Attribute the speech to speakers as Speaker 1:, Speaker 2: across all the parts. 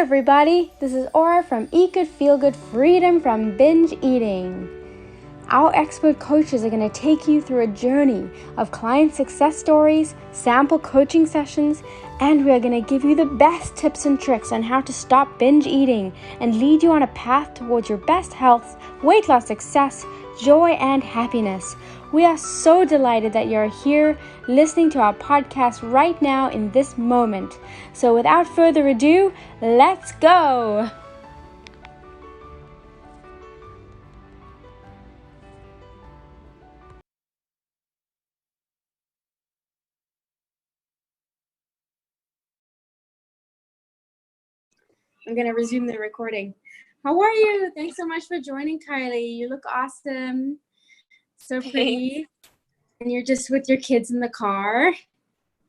Speaker 1: everybody, this is Aura from Eat Good Feel Good Freedom from Binge Eating. Our expert coaches are going to take you through a journey of client success stories, sample coaching sessions, and we are going to give you the best tips and tricks on how to stop binge eating and lead you on a path towards your best health, weight loss success, joy, and happiness. We are so delighted that you're here listening to our podcast right now in this moment. So without further ado, let's go! I'm going to resume the recording. How are you? Thanks so much for joining, Kilee. You look awesome. So pretty. And you're just with your kids in the car.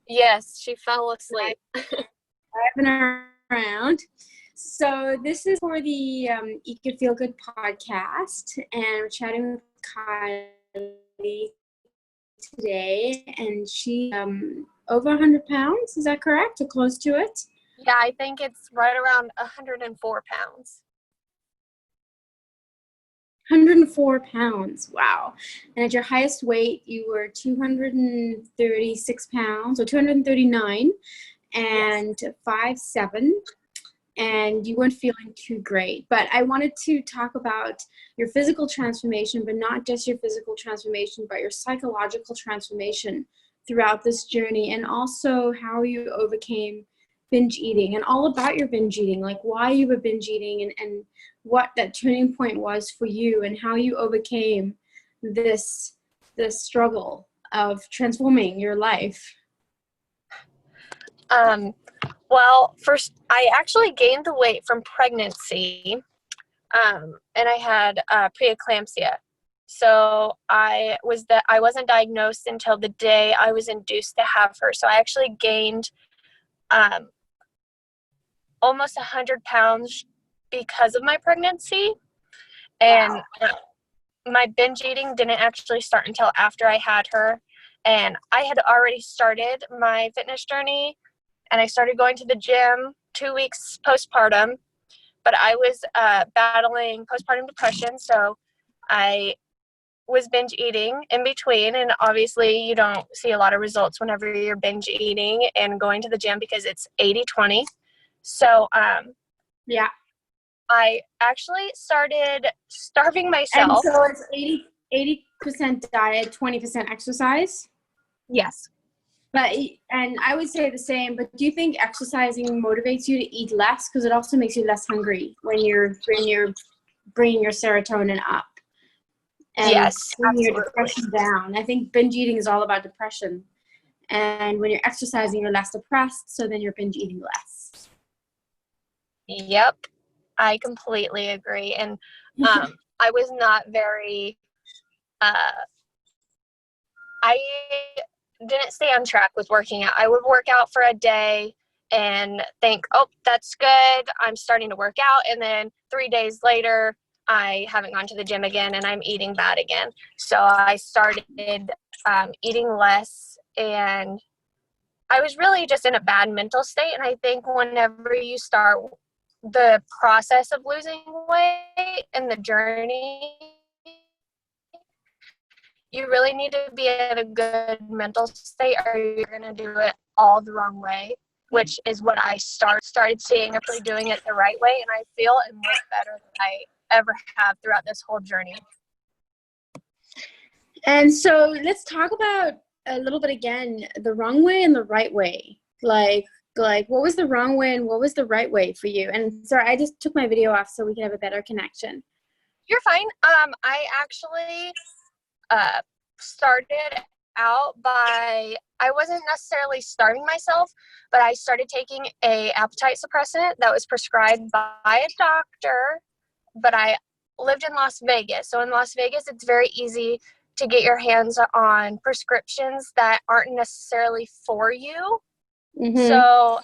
Speaker 2: Yes, she fell asleep.
Speaker 1: Driving around. So this is for the Eat Good Feel Good podcast, and we're chatting with Kilee today, and she over 100 pounds. Is that correct? Or close to it?
Speaker 2: Yeah, I think it's right around 104 pounds.
Speaker 1: 104 pounds. Wow. And at your highest weight, you were 236 pounds, or 239, and
Speaker 2: Yes.
Speaker 1: 5'7", and you weren't feeling too great. But I wanted to talk about your physical transformation, but not just your physical transformation, but your psychological transformation throughout this journey, and also how you overcame binge eating and all about your binge eating, like why you were binge eating and what that turning point was for you and how you overcame this struggle of transforming your life.
Speaker 2: Well, first, I actually gained the weight from pregnancy, and I had preeclampsia. So I wasn't diagnosed until the day I was induced to have her. So I actually gained almost 100 pounds because of my pregnancy. And my binge eating didn't actually start until after I had her. And I had already started my fitness journey, and I started going to the gym 2 weeks postpartum. But I was battling postpartum depression, so I was binge eating in between. And obviously, you don't see a lot of results whenever you're binge eating and going to the gym because it's 80-20. So,
Speaker 1: yeah.
Speaker 2: I actually started starving myself.
Speaker 1: And so it's 80% diet, 20% exercise?
Speaker 2: Yes.
Speaker 1: And I would say the same, but do you think exercising motivates you to eat less? Because it also makes you less hungry when you're bringing your serotonin up. And
Speaker 2: yes,
Speaker 1: bringing your
Speaker 2: absolutely.
Speaker 1: depression down. I think binge eating is all about depression. And when you're exercising, you're less depressed, so then you're binge eating less.
Speaker 2: Yep, I completely agree. And I was not very, I didn't stay on track with working out. I would work out for a day and think, oh, that's good, I'm starting to work out. And then 3 days later, I haven't gone to the gym again and I'm eating bad again. So I started eating less, and I was really just in a bad mental state. And I think whenever you start the process of losing weight and the journey, you really need to be in a good mental state, or you're going to do it all the wrong way, which is what I started seeing, actually doing it the right way, and I feel it much better than I ever have throughout this whole journey.
Speaker 1: And so let's talk about a little bit again, the wrong way and the right way. Like what was the wrong way and what was the right way for you? And sorry, I just took my video off so we can have a better connection.
Speaker 2: You're fine. I actually started out by, I wasn't necessarily starving myself, but I started taking a appetite suppressant that was prescribed by a doctor. But I lived in Las Vegas. So in Las Vegas, it's very easy to get your hands on prescriptions that aren't necessarily for you. Mm-hmm. So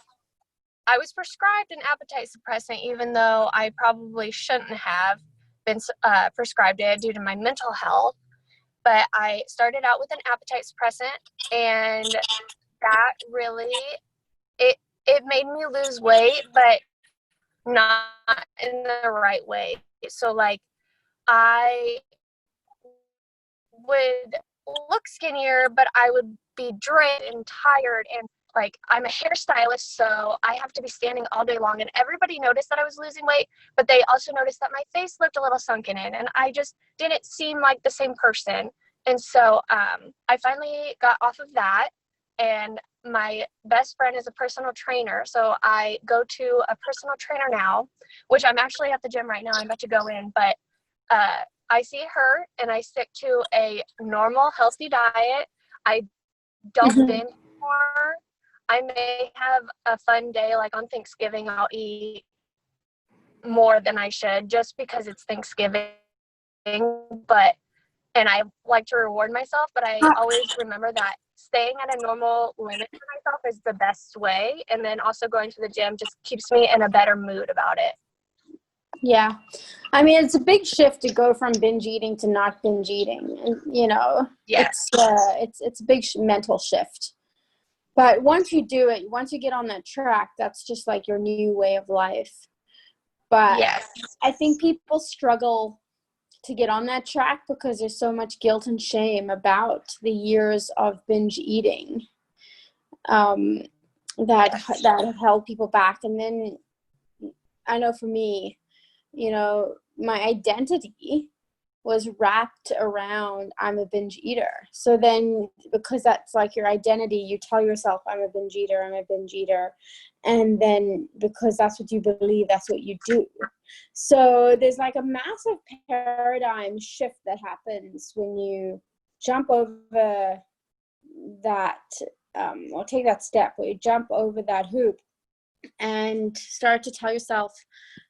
Speaker 2: I was prescribed an appetite suppressant, even though I probably shouldn't have been prescribed it due to my mental health. But I started out with an appetite suppressant, and that really, it made me lose weight, but not in the right way. So like I would look skinnier, but I would be drained and tired. And like, I'm a hairstylist, so I have to be standing all day long. And everybody noticed that I was losing weight, but they also noticed that my face looked a little sunken in, and I just didn't seem like the same person. And so I finally got off of that. And my best friend is a personal trainer. So I go to a personal trainer now, which I'm actually at the gym right now. I'm about to go in, but uh, I see her and I stick to a normal, healthy diet. I don't
Speaker 1: Mm-hmm.
Speaker 2: binge more. I may have a fun day, like on Thanksgiving, I'll eat more than I should just because it's Thanksgiving. But, and I like to reward myself, but I always remember that staying at a normal limit for myself is the best way. And then also going to the gym just keeps me in a better mood about it.
Speaker 1: Yeah. I mean, it's a big shift to go from binge eating to not binge eating. And, you know,
Speaker 2: Yes.
Speaker 1: it's a big mental shift. But once you do it, once you get on that track, that's just like your new way of life. But
Speaker 2: Yes.
Speaker 1: I think people struggle to get on that track because there's so much guilt and shame about the years of binge eating that have held people back. And then I know for me, you know, my identity was wrapped around I'm a binge eater. So then because that's like your identity, you tell yourself I'm a binge eater, I'm a binge eater. And then because that's what you believe, that's what you do. So there's like a massive paradigm shift that happens when you jump over that or take that step where you jump over that hoop and start to tell yourself,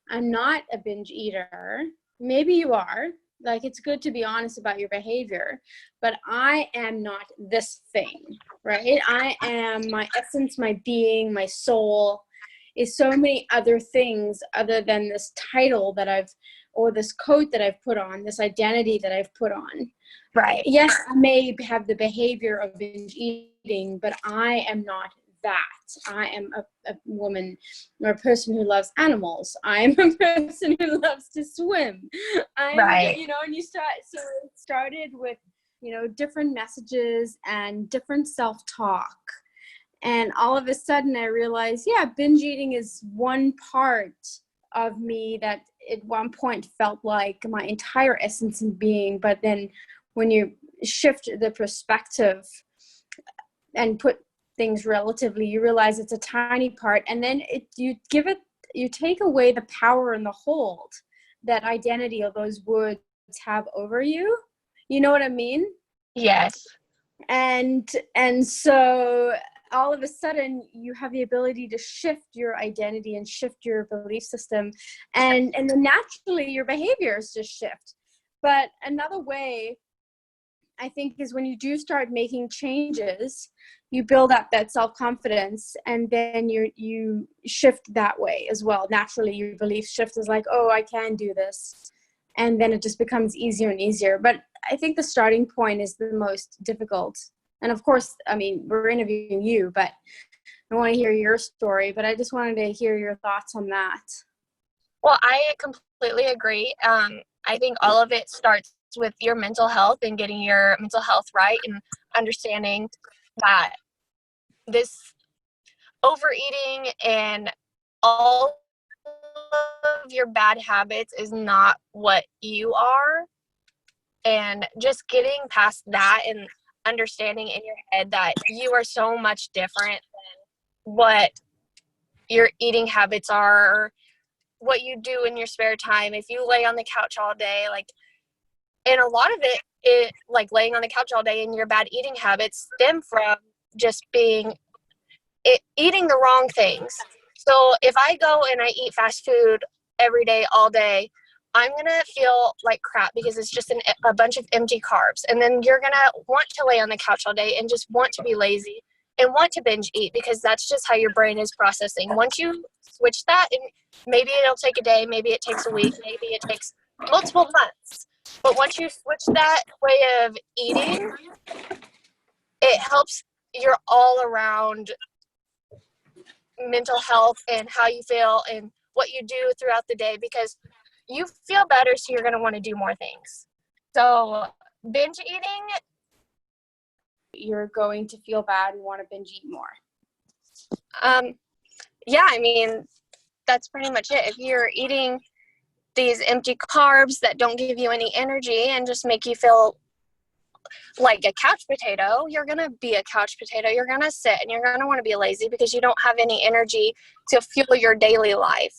Speaker 1: I'm not a binge eater. Maybe you are. Like, it's good to be honest about your behavior, but I am not this thing, right? I am my essence, my being, my soul is so many other things other than this title that or this coat that I've put on, this identity that I've put on.
Speaker 2: Right.
Speaker 1: Yes, I may have the behavior of binge eating, but I am not that. I am a woman or a person who loves animals. I'm a person who loves to swim.
Speaker 2: Right.
Speaker 1: You know, and so it started with, you know, different messages and different self-talk. And all of a sudden I realized, yeah, binge eating is one part of me that at one point felt like my entire essence and being. But then when you shift the perspective and put things relatively, you realize it's a tiny part, and then you take away the power and the hold that identity or those words have over you. You know what I mean?
Speaker 2: Yes.
Speaker 1: And so all of a sudden you have the ability to shift your identity and shift your belief system, and then naturally your behaviors just shift. But another way, I think, is when you do start making changes, you build up that self-confidence, and then you shift that way as well. Naturally, your belief shift is like, oh, I can do this. And then it just becomes easier and easier. But I think the starting point is the most difficult. And of course, I mean, we're interviewing you, but I want to hear your story. But I just wanted to hear your thoughts on that.
Speaker 2: Well, I completely agree. I think all of it starts with your mental health and getting your mental health right and understanding that this overeating and all of your bad habits is not what you are. And just getting past that and understanding in your head that you are so much different than what your eating habits are, or what you do in your spare time. If you lay on the couch all day, like, and a lot of it like laying on the couch all day and your bad eating habits stem from just eating the wrong things. So if I go and I eat fast food every day, all day, I'm going to feel like crap because it's just a bunch of empty carbs. And then you're going to want to lay on the couch all day and just want to be lazy and want to binge eat because that's just how your brain is processing. Once you switch that, and maybe it'll take a day, maybe it takes a week, maybe it takes multiple months. But once you switch that way of eating, it helps your all around mental health and how you feel and what you do throughout the day, because you feel better, so you're going to want to do more things. So binge eating,
Speaker 1: you're going to feel bad and want to binge eat more.
Speaker 2: Yeah, I mean, that's pretty much it. If you're eating these empty carbs that don't give you any energy and just make you feel like a couch potato, you're going to be a couch potato. You're going to sit and you're going to want to be lazy because you don't have any energy to fuel your daily life.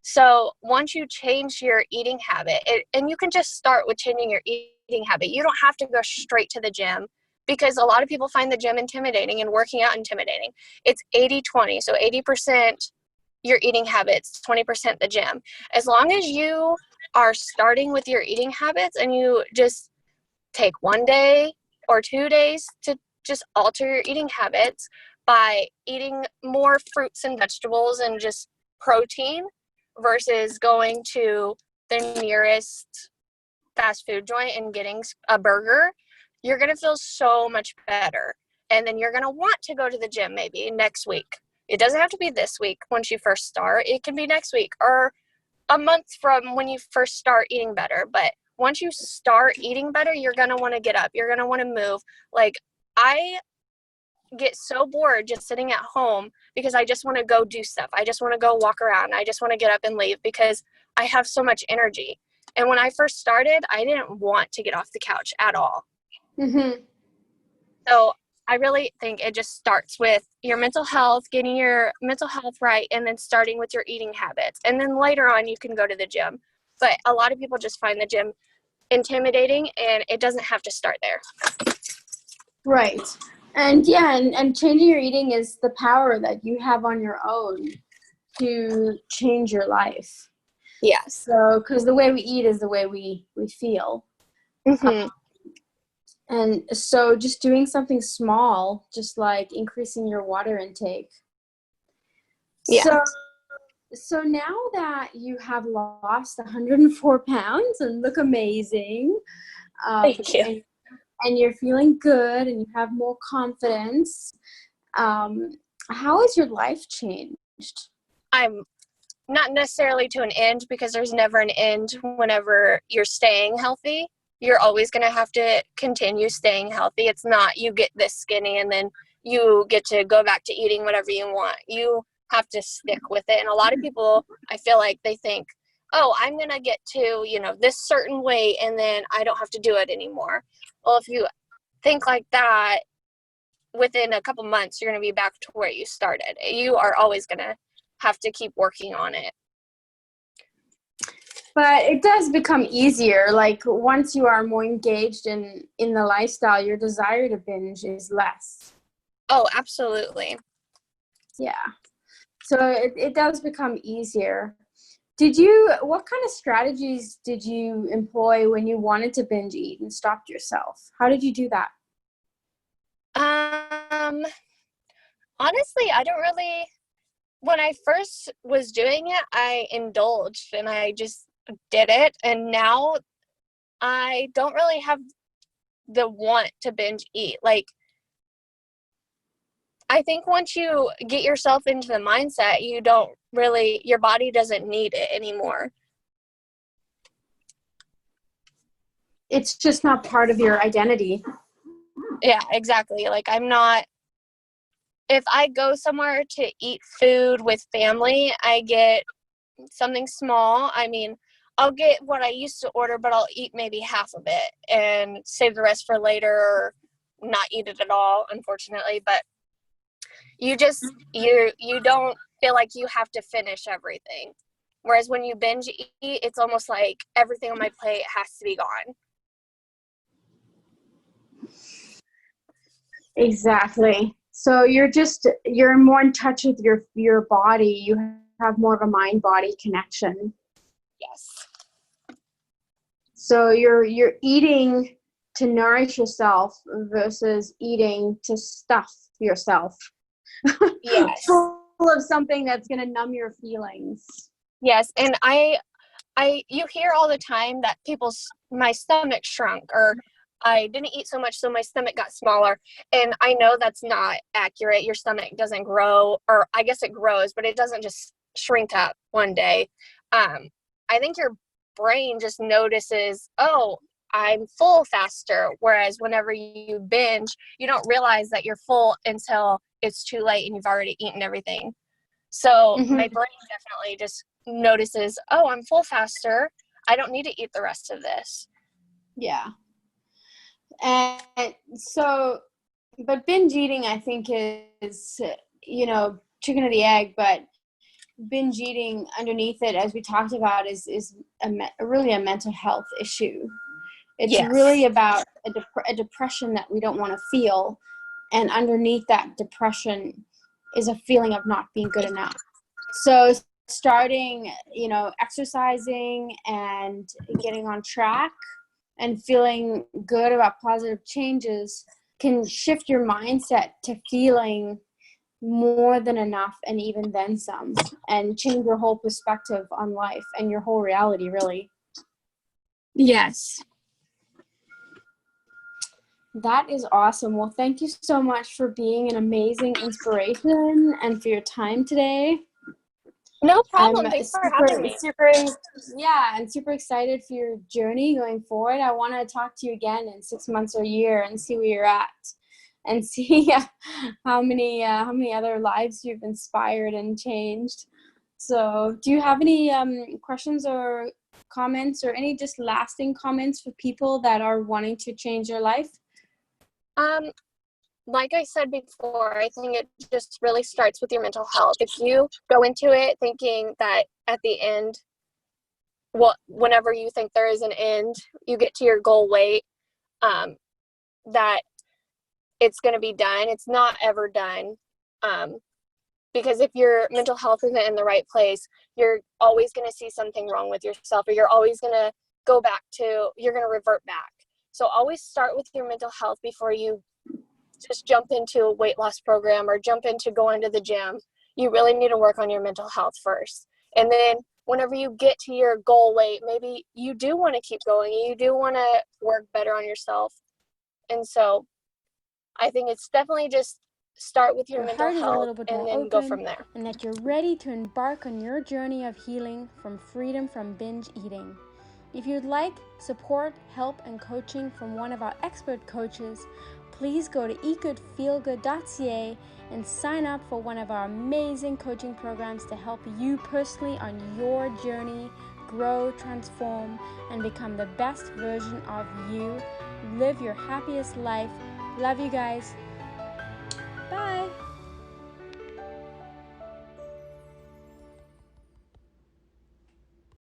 Speaker 2: So once you change your eating habit, and you can just start with changing your eating habit. You don't have to go straight to the gym, because a lot of people find the gym intimidating and working out intimidating. It's 80-20. So 80% your eating habits, 20% the gym. As long as you are starting with your eating habits and you just take 1 day or 2 days to just alter your eating habits by eating more fruits and vegetables and just protein versus going to the nearest fast food joint and getting a burger, you're going to feel so much better. And then you're going to want to go to the gym maybe next week. It doesn't have to be this week once you first start. It can be next week or a month from when you first start eating better. But once you start eating better, you're going to want to get up. You're going to want to move. Like, I get so bored just sitting at home because I just want to go do stuff. I just want to go walk around. I just want to get up and leave because I have so much energy. And when I first started, I didn't want to get off the couch at all.
Speaker 1: Mm-hmm.
Speaker 2: So I really think it just starts with your mental health, getting your mental health right, and then starting with your eating habits. And then later on, you can go to the gym. But a lot of people just find the gym intimidating, and it doesn't have to start there.
Speaker 1: Right. And yeah, and changing your eating is the power that you have on your own to change your life.
Speaker 2: Yes.
Speaker 1: So, because the way we eat is the way we feel.
Speaker 2: Mm-hmm.
Speaker 1: And so just doing something small, just like increasing your water intake.
Speaker 2: Yeah.
Speaker 1: So now that you have lost 104 pounds and look amazing,
Speaker 2: Thank you.
Speaker 1: and you're feeling good and you have more confidence, how has your life changed?
Speaker 2: I'm not necessarily to an end, because there's never an end whenever you're staying healthy. You're always going to have to continue staying healthy. It's not you get this skinny and then you get to go back to eating whatever you want. You have to stick with it. And a lot of people, I feel like they think, oh, I'm going to get to, this certain weight and then I don't have to do it anymore. Well, if you think like that, within a couple months, you're going to be back to where you started. You are always going to have to keep working on it.
Speaker 1: But it does become easier. Like once you are more engaged in the lifestyle, your desire to binge is less.
Speaker 2: Oh, absolutely.
Speaker 1: Yeah. So it does become easier. What kind of strategies did you employ when you wanted to binge eat and stopped yourself? How did you do that?
Speaker 2: Honestly, I don't really, when I first was doing it, I indulged and I just did it. And now I don't really have the want to binge eat. Like, I think once you get yourself into the mindset, your body doesn't need it anymore.
Speaker 1: It's just not part of your identity.
Speaker 2: Yeah, exactly. Like, if I go somewhere to eat food with family, I get something small. I mean, I'll get what I used to order, but I'll eat maybe half of it and save the rest for later, or not eat it at all, unfortunately. But you don't feel like you have to finish everything. Whereas when you binge eat, it's almost like everything on my plate has to be gone.
Speaker 1: Exactly. So you're more in touch with your body. You have more of a mind-body connection.
Speaker 2: Yes.
Speaker 1: So you're eating to nourish yourself versus eating to stuff yourself.
Speaker 2: Yes.
Speaker 1: Full of something that's going to numb your feelings.
Speaker 2: Yes, and you hear all the time that my stomach shrunk, or I didn't eat so much, so my stomach got smaller. And I know that's not accurate. Your stomach doesn't grow, or I guess it grows, but it doesn't just shrink up one day. I think your brain just notices, oh, I'm full faster. Whereas whenever you binge, you don't realize that you're full until it's too late and you've already eaten everything. So my brain definitely just notices, oh, I'm full faster. I don't need to eat the rest of this.
Speaker 1: Yeah. And so, but binge eating, I think, is, chicken or the egg, but binge eating underneath it, as we talked about, is really a mental health issue. It's really about a depression that we don't want to feel. And underneath that depression is a feeling of not being good enough. So starting, exercising and getting on track and feeling good about positive changes can shift your mindset to feeling more than enough and even then some, and change your whole perspective on life and your whole reality, really.
Speaker 2: Yes.
Speaker 1: That is awesome. Well, thank you so much for being an amazing inspiration and for your time today.
Speaker 2: No problem. Thanks for having me.
Speaker 1: Super excited for your journey going forward. I want to talk to you again in 6 months or a year and see where you're at, and see how many other lives you've inspired and changed. So, do you have any questions or comments, or any just lasting comments for people that are wanting to change their life?
Speaker 2: Like I said before, I think it just really starts with your mental health. If you go into it thinking that at the end, whenever you think there is an end, you get to your goal weight, that it's going to be done. It's not ever done. Because if your mental health isn't in the right place, you're always going to see something wrong with yourself, or you're always going to you're going to revert back. So always start with your mental health before you just jump into a weight loss program or jump into going to the gym. You really need to work on your mental health first. And then whenever you get to your goal weight, maybe you do want to keep going. You do want to work better on yourself. And so I think it's definitely just start with your mental health and then go from there.
Speaker 1: And that you're ready to embark on your journey of healing from freedom from binge eating. If you'd like support, help, and coaching from one of our expert coaches, please go to eatgoodfeelgood.ca and sign up for one of our amazing coaching programs to help you personally on your journey, grow, transform, and become the best version of you. Live your happiest life. Love you guys. Bye.